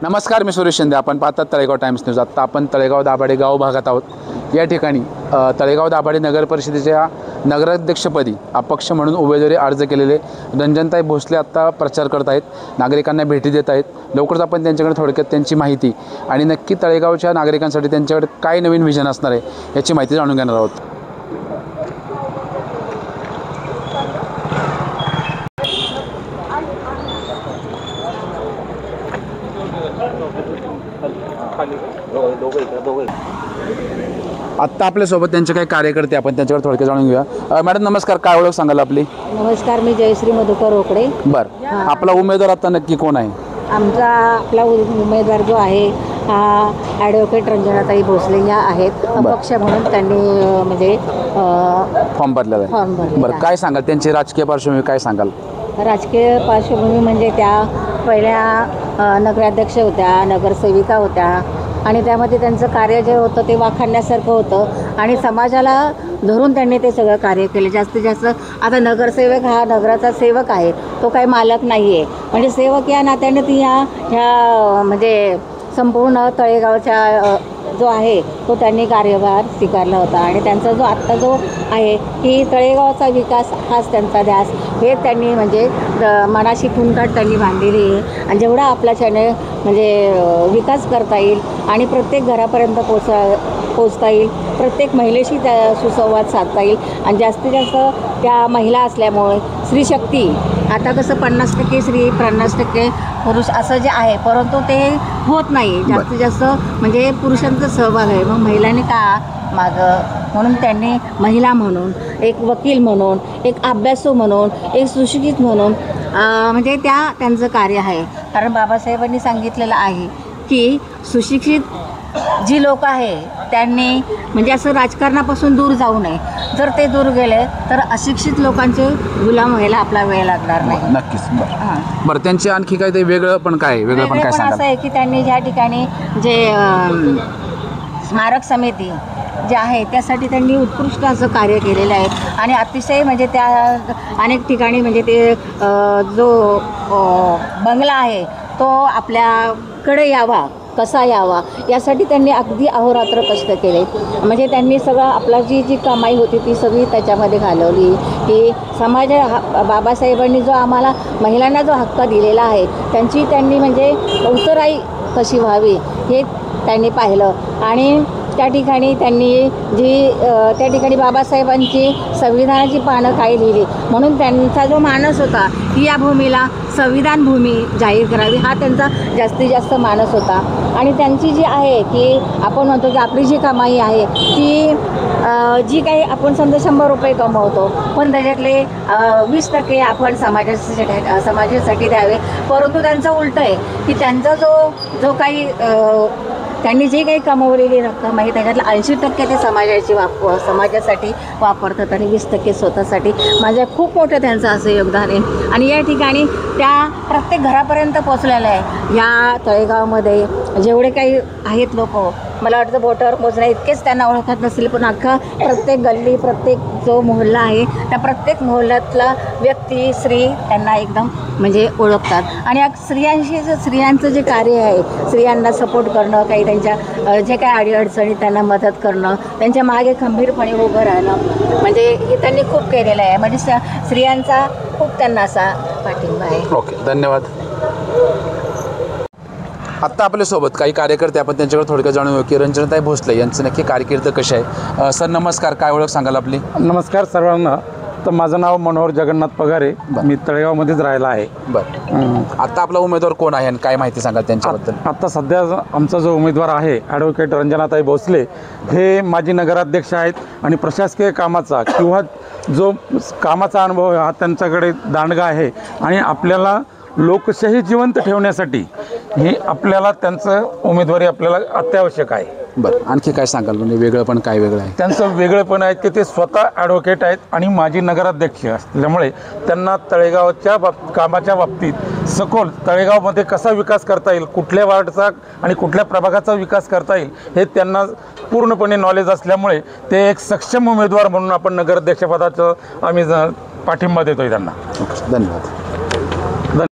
नमस्कार, मी सुरेश शिंदे. आपण पाहतात तळेगाव टाइम्स न्यूज. आत्ता आपण तळेगाव दाभाडे गाव भागात आहोत. या ठिकाणी तळेगाव दाभाडे नगर परिषदेच्या नगराध्यक्षपदी अपक्ष म्हणून उमेदवारी अर्ज केलेले रंजनताई भोसले आत्ता प्रचार करत आहेत, नागरिकांना भेटी देत आहेत. लवकरच आपण त्यांच्याकडे थोडक्यात त्यांची माहिती आणि नक्की तळेगावच्या नागरिकांसाठी त्यांच्याकडे काय नवीन विजन असणार आहे याची माहिती जाणून घेणार आहोत. आत्ता आपल्यासोबत त्यांचे काही कार्यकर्ते, आपण त्यांच्याकडे थोडक्यात जाणून घेऊया. मॅडम नमस्कार, काय ओळख सांगाल आपली? नमस्कार, मी जयश्री मधुकर रोकडे. बरं, आपला उमेदवार आता नक्की कोण आहे? आपला उमेदवार जो आहे हा ॲडव्होकेट रंजनाताई भोसले या आहेत. अपक्ष म्हणून त्यांनी म्हणजे फॉर्म भरलेला आहे. बरं, काय सांगाल त्यांची राजकीय पार्श्वभूमी, काय सांगाल? राजकीय पार्श्वभूमी म्हणजे त्या पहिल्या नगराध्यक्ष होत्या, नगरसेविका होत्या आणि त्यामध्ये त्यांचं कार्य जे होतं ते वाखाणण्यासारखं होतं आणि समाजाला धरून त्यांनी ते सगळं कार्य केले. जास्तीत जास्त आता नगरसेवक हा नगराचा सेवक आहे, तो काही मालक नाही आहे. म्हणजे सेवक या नात्याने ती ह्या म्हणजे संपूर्ण तळेगावच्या जो आहे तो त्यांनी कार्यभार स्वीकारला होता आणि त्यांचा जो आत्ता जो आहे की तळेगावचा विकास हाच त्यांचा ध्यास, हे त्यांनी म्हणजे मनाशी कुणकाट त्यांनी बांधलेली आहे. आणि जेवढा आपल्याच्याने म्हणजे विकास करता येईल आणि प्रत्येक घरापर्यंत पोचता येईल, प्रत्येक महिलेशी त्या सुसंवाद साधता येईल आणि जास्तीत जास्त त्या महिला असल्यामुळे स्त्रीशक्ती आता कसं 50% स्त्री 50% पुरुष असं जे आहे, परंतु ते होत नाही. जास्तीत जास्त म्हणजे पुरुषांचा सहभाग आहे. मग महिलांनी का मागं, म्हणून त्यांनी महिला म्हणून, एक वकील म्हणून, एक अभ्यासू म्हणून, एक सुशिक्षित म्हणून म्हणजे त्यांचं कार्य आहे. कारण बाबासाहेबांनी सांगितलेलं आहे की सुशिक्षित जी लोक आहे त्यांनी म्हणजे असं राजकारणापासून दूर जाऊ नये. जर ते दूर गेले तर अशिक्षित लोकांचे गुलाम व्हायला आपला वेळ लागणार नाही. नक्कीच. बरं, त्यांचे आणखी काय ते वेगळं पण काय सांगाल? असं आहे की त्यांनी ज्या ठिकाणी जे स्मारक समिती जे आहे त्यासाठी त्यांनी उत्कृष्ट असं कार्य केलेलं आहे आणि अतिशय म्हणजे त्या अनेक ठिकाणी म्हणजे ते जो बंगला आहे तो आपल्याकडे यावा, कसा यावा यासाठी त्यांनी अगदी अहोरात्र कष्ट केले. म्हणजे त्यांनी सगळं आपला जी कमाई होती ती सगळी त्याच्यामध्ये घालवली की बाबासाहेबांनी जो आम्हाला महिलांना जो हक्क दिलेला आहे त्यांनी म्हणजे उतराई कशी व्हावी हे त्यांनी पाहिलं आणि त्या ठिकाणी त्यांनी त्या ठिकाणी बाबासाहेबांची संविधानाची पानं काय लिहिली, म्हणून त्यांचा जो मानस होता की या भूमीला संविधान भूमी जाहीर करावी, हा त्यांचा जास्तीत जास्त मानस होता. आणि त्यांची जी आहे की आपण म्हणतो की आपली जी कमाई आहे ती जी काही आपण समजा 100 रुपये कमवतो, पण त्याच्यातले 20% आपण समाजासाठी द्यावे. परंतु त्यांचं उलटं आहे की त्यांचा जो काही त्यांनी जे काही कमवलेली रक्कम आहे त्याच्यातलं 80% ते समाजासाठी वापरतात आणि 20% स्वतःसाठी. माझ्या खूप मोठं त्यांचं असं योगदान आहे आणि या ठिकाणी त्या प्रत्येक घरापर्यंत पोचलेलं आहे. या तळेगावमध्ये जेवढे काही आहेत लोक, मला वाटतं बोटावर मोजण्या इतकेच त्यांना ओळखत नसतील, पण अख्खा प्रत्येक गल्ली, प्रत्येक जो मोहल्ला आहे त्या प्रत्येक मोहल्ल्यातला व्यक्ती, स्त्री त्यांना एकदम म्हणजे ओळखतात. आणि स्त्रियांचं जे कार्य आहे, स्त्रियांना सपोर्ट करणं, काही त्यांच्या जे काही अडीअडचणी त्यांना मदत करणं, त्यांच्या मागे खंबीरपणे उभं राहणं, म्हणजे हे त्यांनी खूप केलेलं आहे. म्हणजे स्त्रियांचा खूप त्यांना असा पाठिंबा आहे. ओके, धन्यवाद. आत्ता आपल्यासोबत काही कार्यकर्ते, आपण त्यांच्याकडे थोडक्यात जाणून घेऊ की रंजनताई भोसले यांचं नक्की कारकीर्द कशी आहे. सर नमस्कार, काय ओळख सांगाल आपली? नमस्कार सर्वांना. तर माझं नाव मनोहर जगन्नाथ पगारे, मी तळेगावमध्येच राहिला आहे. बरं, आत्ता आपला उमेदवार कोण आहे आणि काय माहिती सांगाल त्यांच्याबद्दल? आत्ता सध्या आमचा जो उमेदवार आहे ॲडव्होकेट रंजनाताई भोसले, हे माजी नगराध्यक्ष आहेत आणि प्रशासकीय कामाचा किंवा जो कामाचा अनुभव हा त्यांच्याकडे दांडगा आहे आणि आपल्याला लोकशाही जिवंत ठेवण्यासाठी हे आपल्याला त्यांचं उमेदवारी आपल्याला अत्यावश्यक आहे. बरं, आणखी काय सांगाल? म्हणजे वेगळं पण काय वेगळं आहे? त्यांचं वेगळेपण आहे की ते स्वतः ॲडव्होकेट आहेत आणि माजी नगराध्यक्ष असल्यामुळे त्यांना तळेगावच्या कामाच्या बाबतीत सखोल तळेगावमध्ये कसा विकास करता येईल, कुठल्या वार्डचा आणि कुठल्या प्रभागाचा विकास करता येईल हे त्यांना पूर्णपणे नॉलेज असल्यामुळे ते एक सक्षम उमेदवार म्हणून आपण नगराध्यक्षपदाचं आम्ही पाठिंबा देतोय त्यांना. धन्यवाद.